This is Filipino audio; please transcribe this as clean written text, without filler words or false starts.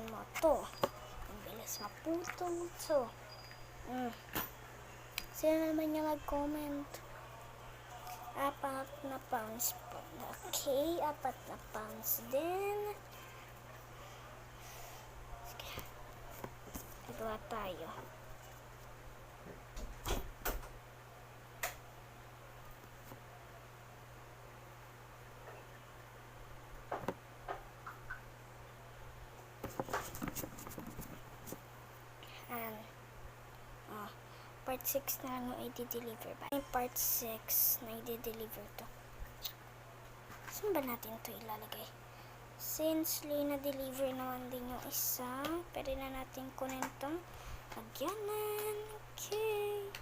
kailangan mo to. Ang bilis maputol to. Sino naman yung nag-comment? 4 na pounds po. Okay, 4 na pounds din. Sige. Nagawa tayo. Part 6 na ano i-deliver ba? Part 6 na i-deliver to. Saan ba natin to ilalagay? Since na-deliver naman din yung isa, pwede na natin kunin tong lagyanan. Okay.